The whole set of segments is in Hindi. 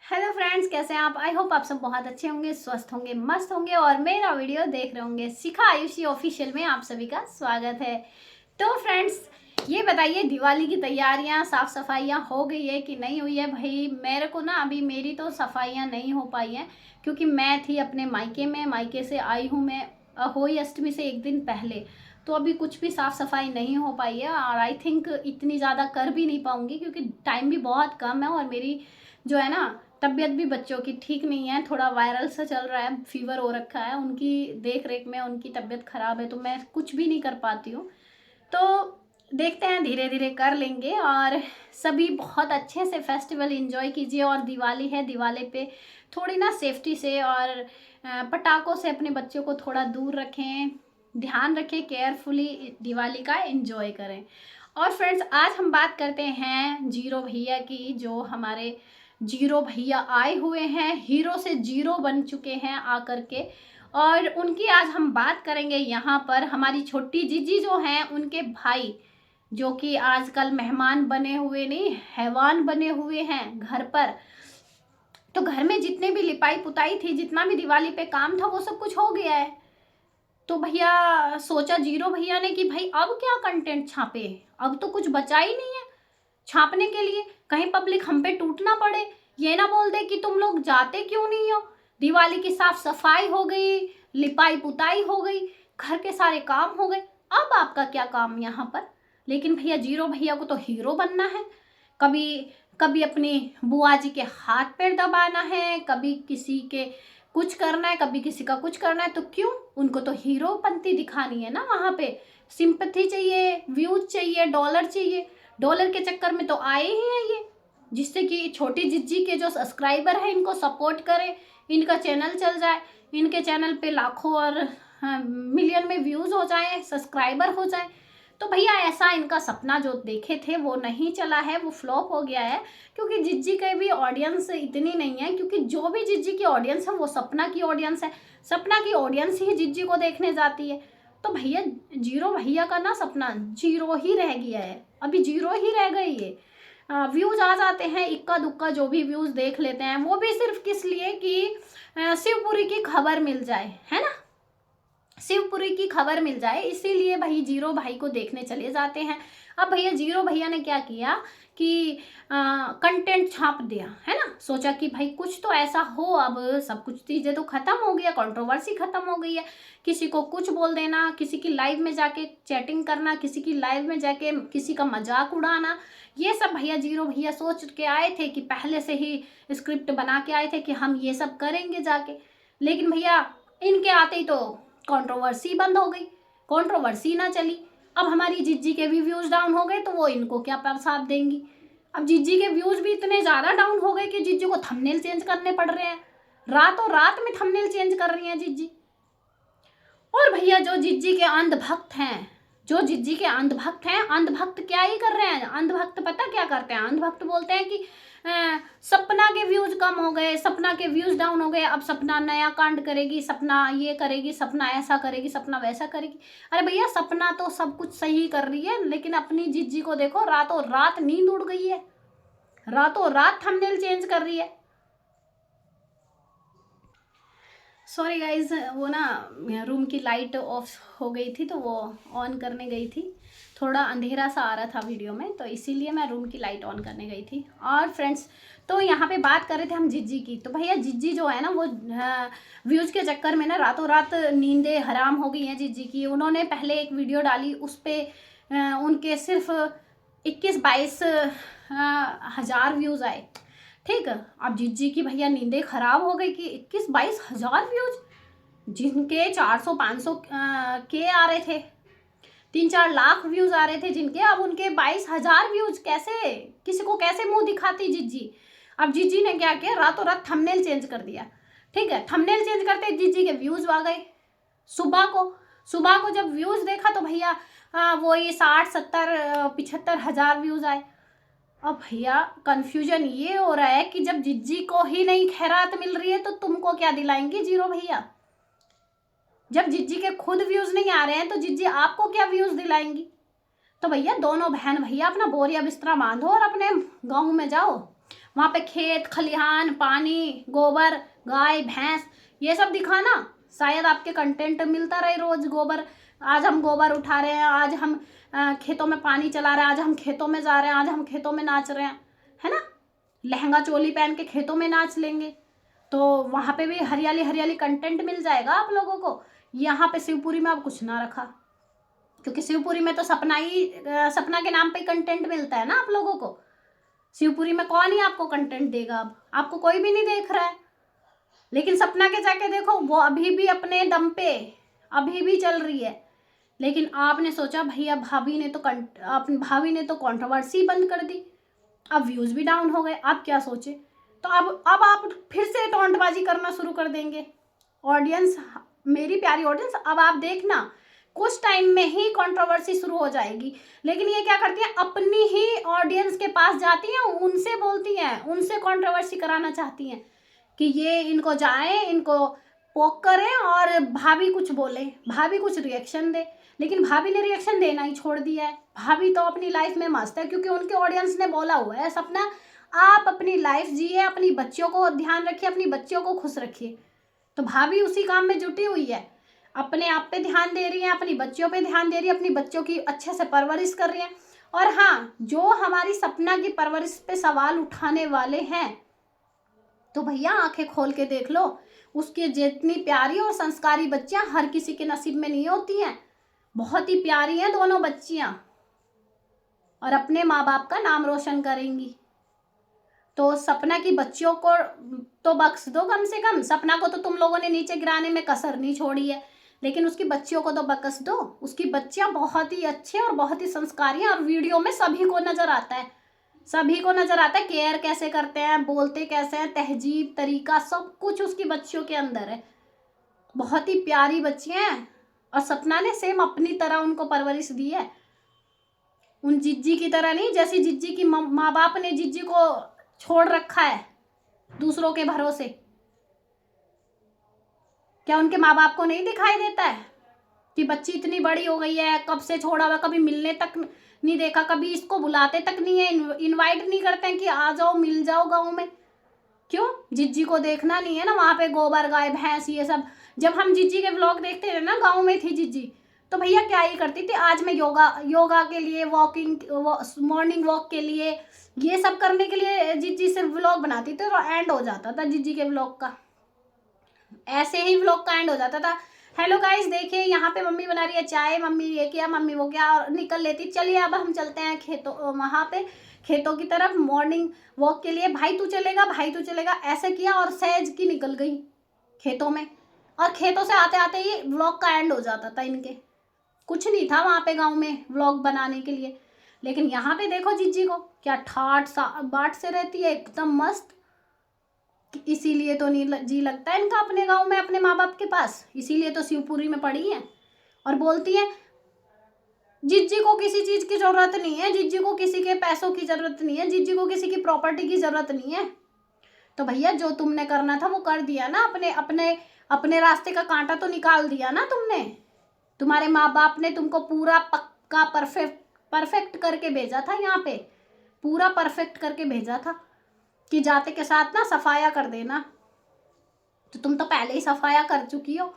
हेलो फ्रेंड्स, कैसे हैं आप। आई होप आप सब बहुत अच्छे होंगे, स्वस्थ होंगे, मस्त होंगे और मेरा वीडियो देख रहे होंगे। शिखा आयुषी ऑफिशियल में आप सभी का स्वागत है। तो फ्रेंड्स, ये बताइए दिवाली की तैयारियां, साफ सफाइयां हो गई है कि नहीं हुई है। भाई मेरे को ना अभी मेरी तो सफाइयां नहीं हो पाई हैं क्योंकि मैं थी अपने मायके में। मायके से आई हूँ मैं होली अष्टमी से एक दिन पहले, तो अभी कुछ भी साफ़ सफाई नहीं हो पाई है और आई थिंक इतनी ज़्यादा कर भी नहीं पाऊँगी क्योंकि टाइम भी बहुत कम है और मेरी जो है ना तबीयत भी बच्चों की ठीक नहीं है। थोड़ा वायरल सा चल रहा है, फीवर हो रखा है, उनकी देख रेख में उनकी तबीयत ख़राब है तो मैं कुछ भी नहीं कर पाती हूँ। तो देखते हैं, धीरे धीरे कर लेंगे और सभी बहुत अच्छे से फेस्टिवल एंजॉय कीजिए। और दिवाली है, दिवाली पे थोड़ी ना सेफ्टी से और पटाखों से अपने बच्चों को थोड़ा दूर रखें, ध्यान रखें, केयरफुली दिवाली का एंजॉय करें। और फ्रेंड्स, आज हम बात करते हैं जीरो भैया की। जो हमारे जीरो भैया आए हुए हैं, हीरो से जीरो बन चुके हैं आकर के, और उनकी आज हम बात करेंगे। यहाँ पर हमारी छोटी जीजी जो हैं, उनके भाई जो कि आजकल मेहमान बने हुए नहीं, हैवान बने हुए हैं घर पर। तो घर में जितने भी लिपाई पुताई थी, जितना भी दिवाली पे काम था, वो सब कुछ हो गया है। तो भैया सोचा जीरो भैया ने कि भाई अब क्या कंटेंट छापे, अब तो कुछ बचा ही नहीं है छापने के लिए। कहीं पब्लिक हम पे टूट ना पड़े, ये ना बोल दे कि तुम लोग जाते क्यों नहीं हो। दिवाली की साफ सफाई हो गई, लिपाई पुताई हो गई, घर के सारे काम हो गए, अब आपका क्या काम यहाँ पर। लेकिन भैया जीरो भैया को तो हीरो बनना है। कभी कभी अपनी बुआ जी के हाथ पैर दबाना है, कभी किसी के कुछ करना है, कभी किसी का कुछ करना है। तो क्यों, उनको तो हीरोपंती दिखानी है ना। वहाँ पे सिंपैथी चाहिए, व्यूज चाहिए, डॉलर चाहिए। डॉलर के चक्कर में तो आए ही हैं ये, जिससे कि छोटी जिज्जी के जो सब्सक्राइबर है इनको सपोर्ट करें, इनका चैनल चल जाए, इनके चैनल पे लाखों और मिलियन में व्यूज़ हो जाए, सब्सक्राइबर हो जाए। तो भैया ऐसा इनका सपना जो देखे थे वो नहीं चला है, वो फ्लॉप हो गया है। क्योंकि जिज्जी की भी ऑडियंस इतनी नहीं है, क्योंकि जो भी जिज्जी की ऑडियंस है वो सपना की ऑडियंस है। सपना की ऑडियंस ही जिज्जी को देखने जाती है। तो भैया जीरो भैया का ना सपना जीरो ही रह गया है, अभी जीरो ही रह गई है। व्यूज आ जाते हैं इक्का दुक्का, जो भी व्यूज देख लेते हैं, वो भी सिर्फ किस लिए कि शिवपुरी की खबर मिल जाए, है ना, शिवपुरी की खबर मिल जाए, इसीलिए भाई जीरो भाई को देखने चले जाते हैं। अब भैया जीरो भैया ने क्या किया कि कंटेंट छाप दिया, है ना। सोचा कि भाई कुछ तो ऐसा हो, अब सब कुछ चीज़ें तो ख़त्म हो गई है, कंट्रोवर्सी ख़त्म हो गई है। किसी को कुछ बोल देना, किसी की लाइव में जाके चैटिंग करना, किसी की लाइव में जाके किसी का मजाक उड़ाना, ये सब भैया जीरो भैया सोच के आए थे कि पहले से ही स्क्रिप्ट बना के आए थे कि हम ये सब करेंगे जाके। लेकिन भैया इनके आते ही तो कंट्रोवर्सी बंद हो गई, कंट्रोवर्सी ना चली। अब हमारी जिज्जी के भी व्यूज डाउन हो गए तो वो इनको क्या प्रसाद देंगी। अब जिज्जी के व्यूज भी इतने ज़्यादा डाउन हो गए कि जिज्जी को थंबनेल चेंज करने पड़ रहे हैं, रातों रात में थंबनेल चेंज कर रही हैं जिज्जी। और भैया जो जिज्जी के अंधभक्त हैं, जो जिज्जी के अंधभक्त हैं, अंधभक्त क्या ही कर रहे हैं। अंधभक्त पता क्या करते हैं, अंधभक्त बोलते हैं कि सपना के व्यूज कम हो गए, सपना के व्यूज डाउन हो गए, अब सपना नया कांड करेगी, सपना ये करेगी, सपना ऐसा करेगी, सपना वैसा करेगी। अरे भैया सपना तो सब कुछ सही कर रही है, लेकिन अपनी जिज्जी को देखो, रातों रात नींद उड़ गई है, रातों रात थंबनेल चेंज कर रही है। सॉरी गाइज, वो ना रूम की लाइट ऑफ हो गई थी तो वो ऑन करने गई थी। थोड़ा अंधेरा सा आ रहा था वीडियो में, तो इसीलिए मैं रूम की लाइट ऑन करने गई थी। और फ्रेंड्स, तो यहाँ पे बात कर रहे थे हम जिज्जी की। तो भैया जिज्जी जो है ना, वो व्यूज़ के चक्कर में ना रातों रात नींदें हराम हो गई हैं जिज्जी की। उन्होंने पहले एक वीडियो डाली, उस पर उनके सिर्फ 21-22 हज़ार व्यूज़ आए, ठीक है। अब जिज्जी की भैया नींदें खराब हो गई कि 21-22 हज़ार व्यूज, जिनके 400-500 के आ रहे थे, 3-4 लाख व्यूज आ रहे थे जिनके, अब उनके 22,000 व्यूज। कैसे, किसी को कैसे मुंह दिखाती जिज्जी। अब जिज्जी ने क्या किया, रातों रात थंबनेल चेंज कर दिया, ठीक है। थंबनेल चेंज करते जिज्जी के व्यूज आ गए। सुबह को जब व्यूज देखा तो भैया वो ये 60-70-75 हज़ार व्यूज आए। अब भैया कंफ्यूजन ये हो रहा है कि जब जिज्जी को ही नहीं खैरात मिल रही है तो तुमको क्या दिलाएंगी जीरो भैया। जब जिज्जी के खुद व्यूज नहीं आ रहे हैं तो जिज्जी आपको क्या व्यूज दिलाएंगी। तो भैया दोनों बहन भैया अपना बोरिया बिस्तरा बांधो और अपने गाँव में जाओ, वहाँ पे खेत खलिहान, पानी, गोबर, गाय भैंस, ये सब दिखाना। शायद आपके कंटेंट मिलता रहे रोज गोबर, आज हम गोबर उठा रहे हैं, आज हम खेतों में पानी चला रहे हैं, आज हम खेतों में जा रहे हैं, आज हम खेतों में नाच रहे हैं, है ना। लहंगा चोली पहन के खेतों में नाच लेंगे तो वहाँ पे भी हरियाली हरियाली कंटेंट मिल जाएगा आप लोगों को। यहाँ पे शिवपुरी में अब कुछ ना रखा, क्योंकि शिवपुरी में तो सपना के नाम पे कंटेंट मिलता है ना आप लोगों को। शिवपुरी में कौन ही आपको कंटेंट देगा, अब आपको कोई भी नहीं देख रहा है। लेकिन सपना के जाके देखो, वो अभी भी अपने दम पे अभी भी चल रही है। लेकिन आपने सोचा भैया भाभी ने तो कंट्रोवर्सी बंद कर दी, अब व्यूज भी डाउन हो गए, आप क्या सोचे। तो अब आप फिर से टोंटबाजी करना शुरू कर देंगे। ऑडियंस, मेरी प्यारी ऑडियंस, अब आप देखना कुछ टाइम में ही कंट्रोवर्सी शुरू हो जाएगी। लेकिन ये क्या करती हैं, अपनी ही ऑडियंस के पास जाती हैं, उनसे बोलती हैं, उनसे कंट्रोवर्सी कराना चाहती हैं कि ये इनको जाए, इनको पोक करें और भाभी कुछ बोले, भाभी कुछ रिएक्शन दे। लेकिन भाभी ने रिएक्शन देना ही छोड़ दिया है। भाभी तो अपनी लाइफ में मस्त है, क्योंकि उनके ऑडियंस ने बोला हुआ है सपना आप अपनी लाइफ जिए, अपनी बच्चियों को ध्यान रखिए, अपनी बच्चियों को खुश रखिए। तो भाभी उसी काम में जुटी हुई है, अपने आप पे ध्यान दे रही है, अपनी बच्चियों पे ध्यान दे रही है, अपनी बच्चों की अच्छे से परवरिश कर रही है। और हाँ, जो हमारी सपना की परवरिश पे सवाल उठाने वाले हैं, तो भैया आंखें खोल के देख लो, उसकी जितनी प्यारी और संस्कारी बच्चियां हर किसी के नसीब में नहीं होती हैं। बहुत ही प्यारी हैं दोनों बच्चियां, और अपने माँ बाप का नाम रोशन करेंगी। तो सपना की बच्चियों को तो बख्श दो, कम से कम सपना को तो तुम लोगों ने नीचे गिराने में कसर नहीं छोड़ी है, लेकिन उसकी बच्चियों को तो बख्श दो। उसकी बच्चियां बहुत ही अच्छे और बहुत ही संस्कारी हैं, और वीडियो में सभी को नजर आता है, सभी को नजर आता है केयर कैसे करते हैं, बोलते कैसे हैं, तहजीब तरीका सब कुछ उसकी बच्चियों के अंदर है। बहुत ही प्यारी बच्चियां हैं, और सपना ने सेम अपनी तरह उनको परवरिश दी है, उन जिज्जी की तरह नहीं, जैसी जिज्जी की माँ बाप ने जिज्जी को छोड़ रखा है दूसरों के भरोसे। क्या उनके माँ बाप को नहीं दिखाई देता है कि बच्ची इतनी बड़ी हो गई है, कब से छोड़ा हुआ, कभी मिलने तक नहीं देखा, कभी इसको बुलाते तक नहीं है, इनवाइट नहीं करते हैं कि आ जाओ मिल जाओ गाँव में। क्यों, जिज्जी को देखना नहीं है ना वहाँ पे गोबर गाय भैंस ये सब। जब हम जिज्जी के व्लॉग देखते थे ना, गाँव में थी जिज्जी, तो भैया क्या ही करती थी, आज मैं योगा के लिए, मॉर्निंग वॉक के लिए, ये सब करने के लिए जिज्जी से व्लॉग बनाती थी, और एंड हो जाता था जिज्जी के व्लॉग का, ऐसे ही व्लॉग का एंड हो जाता था। हेलो गाइस, देखिए यहाँ पे मम्मी बना रही है चाय, मम्मी ये किया, मम्मी वो किया, और निकल लेती। चलिए अब हम चलते हैं वहाँ पे खेतों की तरफ मॉर्निंग वॉक के लिए, भाई तू चलेगा, भाई तू चलेगा, ऐसे किया और सहज की निकल गई खेतों में। और खेतों से आते आते ही व्लॉग का एंड हो जाता था इनके, कुछ नहीं था वहाँ पे गाँव में व्लॉग बनाने के लिए। लेकिन यहाँ पे देखो जिज्जी को क्या ठाट बाट से रहती है, एकदम मस्त। इसीलिए तो नहीं जी लगता है इनका अपने गांव में अपने माँ बाप के पास, इसीलिए तो शिवपुरी में पड़ी है। और बोलती है जिज्जी को किसी चीज की जरूरत नहीं है, जिज्जी को किसी के पैसों की जरूरत नहीं है, जिज्जी को किसी की प्रॉपर्टी की जरूरत नहीं है। तो भैया जो तुमने करना था वो कर दिया ना, अपने अपने अपने रास्ते का कांटा तो निकाल दिया ना तुमने। तुम्हारे माँ बाप ने तुमको पूरा पक्का परफेक्ट करके भेजा था, यहाँ पे पूरा परफेक्ट करके भेजा था कि जाते के साथ ना सफाया कर देना। तो तुम तो पहले ही सफाया कर चुकी हो,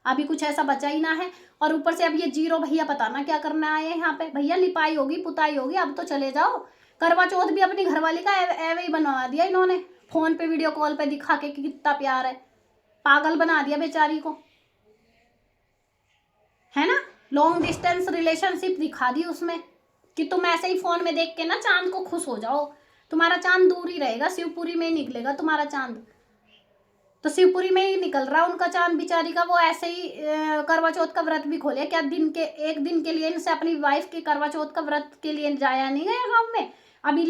अभी कुछ ऐसा बचा ही ना है। और ऊपर से अब ये जीरो भैया पता ना क्या करना आए यहाँ पे। भैया लिपाई होगी पुताई होगी, अब तो चले जाओ। करवा चौथ भी अपनी घरवाली का एवे ही बनवा दिया इन्होंने, फोन पे वीडियो कॉल पे दिखा के कि कितना प्यार है, पागल बना दिया बेचारी को, है ना। लॉन्ग डिस्टेंस रिलेशनशिप दिखा दी उसमें कि तुम ऐसे ही फोन में देख के ना चांद को खुश हो जाओ, तुम्हारा चांद दूर ही रहेगा, शिवपुरी में ही निकलेगा तुम्हारा चांद। तो शिवपुरी में ही निकल रहा उनका चांद बेचारी का। वो ऐसे ही करवा चौथ का व्रत भी खोले क्या, एक दिन के लिए इनसे अपनी वाइफ के करवा चौथ का व्रत के लिए जाया नहीं गया गाँव में। अभी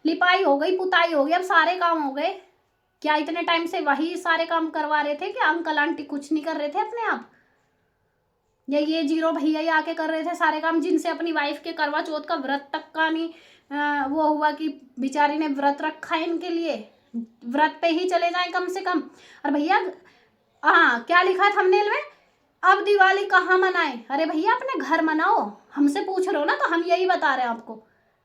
लिपाई हो गई पुताई हो गई, अब सारे काम हो गए। क्या इतने टाइम से वही सारे काम करवा रहे थे, क्या अंकल आंटी कुछ नहीं कर रहे थे अपने आप, या ये जीरो भैया ही आके कर रहे थे सारे काम, जिनसे अपनी वाइफ के करवा चौथ का व्रत तक का नहीं वो हुआ कि बेचारी ने व्रत रखा है इनके लिए, व्रत पे ही चले जाएं कम से कम। और भैया हाँ, क्या लिखा है थंबनेल में, अब दिवाली कहाँ मनाएं। अरे भैया अपने घर मनाओ, हमसे पूछ रहे हो ना तो हम यही बता रहे हैं आपको,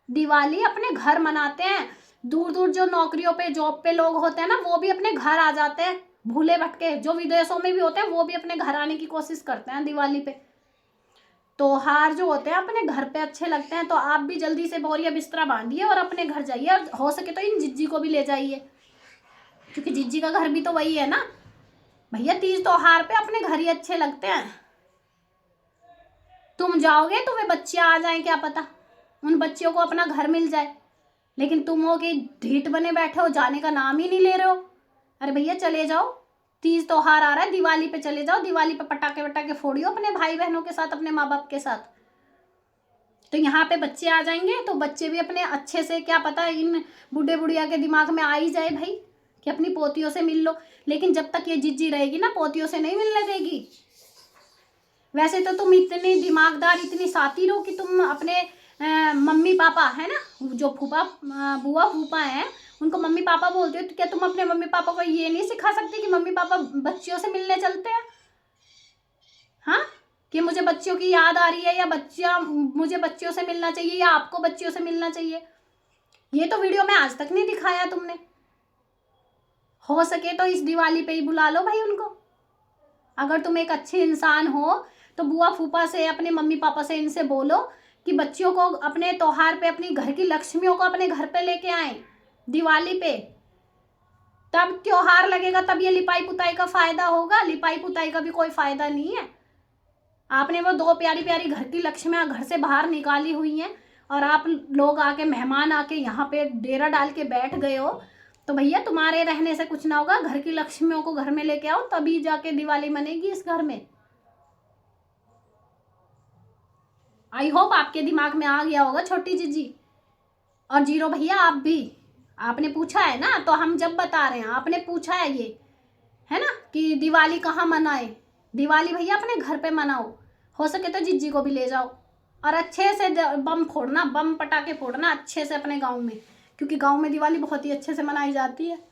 दिवाली अपने घर मनाते हैं। दूर दूर जो नौकरियों पे जॉब पे लोग होते हैं ना, वो भी अपने घर आ जाते हैं भूले भटके। जो विदेशों में भी होते हैं वो भी अपने घर आने की कोशिश करते हैं दिवाली पे। त्योहार जो होते हैं अपने घर पे अच्छे लगते हैं। तो आप भी जल्दी से बोरिया बिस्तरा बांधिए और अपने घर जाइए, और हो सके तो इन जिज्जी को भी ले जाइए, क्योंकि जिज्जी का घर भी तो वही है ना भैया। तीज त्योहार पे अपने घर ही अच्छे लगते हैं। तुम जाओगे तो वे बच्चे आ जाएं, क्या पता उन बच्चियों को अपना घर मिल जाए, लेकिन तुम हो कि ढीठ बने बैठे हो, जाने का नाम ही नहीं ले रहे हो। अरे भैया चले जाओ, तीज त्योहार आ रहा है, दिवाली पे चले जाओ। दिवाली पे पटाखे वटाखे फोड़ियो अपने भाई बहनों के साथ, अपने माँ बाप के साथ। तो यहाँ पे बच्चे आ जाएंगे तो बच्चे भी अपने अच्छे से, क्या पता इन बूढ़े बुढ़िया के दिमाग में आ ही जाए भाई कि अपनी पोतियों से मिल लो। लेकिन जब तक ये जिज्जी रहेगी ना, पोतियों से नहीं मिलने देगी। वैसे तो तुम इतनी दिमागदार, इतनी शातिर हो कि तुम अपने मम्मी पापा है ना, जो फूफा बुआ फूफा हैं, उनको मम्मी पापा बोलते हो। तो क्या तुम अपने मम्मी पापा को ये नहीं सिखा सकती कि मम्मी पापा बच्चियों से मिलने चलते हैं? हाँ, कि मुझे बच्चियों की याद आ रही है, या बच्चियां मुझे बच्चियों से मिलना चाहिए, या आपको बच्चियों से मिलना चाहिए। ये तो वीडियो में आज तक नहीं दिखाया तुमने। हो सके तो इस दिवाली पे ही बुला लो भाई उनको। अगर तुम एक अच्छे इंसान हो तो बुआ फूफा से, अपने मम्मी पापा से, इनसे बोलो कि बच्चियों को अपने त्योहार पे, अपनी घर की लक्ष्मियों को अपने घर पे लेके आए दिवाली पे। तब त्योहार लगेगा, तब ये लिपाई पुताई का फायदा होगा। लिपाई पुताई का भी कोई फायदा नहीं है। आपने वो दो प्यारी प्यारी घर की लक्ष्मियां घर से बाहर निकाली हुई हैं, और आप लोग आके, मेहमान आके यहाँ पे डेरा डाल के बैठ गए हो। तो भैया तुम्हारे रहने से कुछ ना होगा। घर की लक्ष्मियों को घर में लेके आओ, तभी जाके दिवाली मनेगी इस घर में। आई होप आपके दिमाग में आ गया होगा छोटी जीजी। और जीरो भैया आप भी, आपने पूछा है ना, तो हम जब बता रहे हैं, आपने पूछा है ये है ना कि दिवाली कहाँ मनाए। दिवाली भैया अपने घर पे मनाओ। हो सके तो जिज्जी को भी ले जाओ, और अच्छे से बम फोड़ना, बम पटाखे फोड़ना अच्छे से अपने गांव में, क्योंकि गांव में दिवाली बहुत ही अच्छे से मनाई जाती है।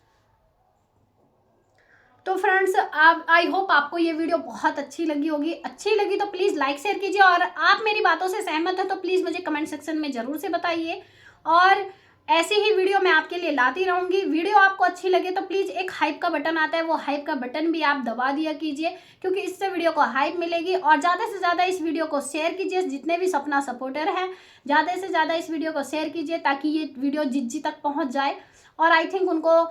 तो फ्रेंड्स, आप, आई होप आपको ये वीडियो बहुत अच्छी लगी होगी। अच्छी लगी तो प्लीज़ लाइक शेयर कीजिए, और आप मेरी बातों से सहमत है तो प्लीज़ मुझे कमेंट सेक्शन में ज़रूर से बताइए। और ऐसी ही वीडियो मैं आपके लिए लाती रहूँगी। वीडियो आपको अच्छी लगे तो प्लीज़ एक हाइप का बटन आता है, वो हाइप का बटन भी आप दबा दिया कीजिए, क्योंकि इससे वीडियो को हाइप मिलेगी। और ज़्यादा से ज़्यादा इस वीडियो को शेयर कीजिए। जितने भी सपना सपोर्टर हैं, ज़्यादा से ज़्यादा इस वीडियो को शेयर कीजिए, ताकि ये वीडियो जिज्जी तक पहुँच जाए, और आई थिंक उनको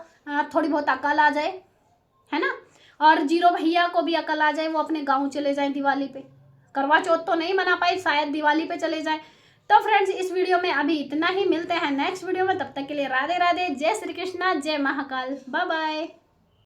थोड़ी बहुत अकल आ जाए, है ना। और जीरो भैया को भी अकल आ जाए, वो अपने गाँव चले जाएँ दिवाली पे। करवा चौथ तो नहीं मना पाए, शायद दिवाली पे चले जाएँ। तो फ्रेंड्स, इस वीडियो में अभी इतना ही। मिलते हैं नेक्स्ट वीडियो में, तब तक के लिए राधे राधे, जय श्री कृष्णा, जय महाकाल, बाय बाय।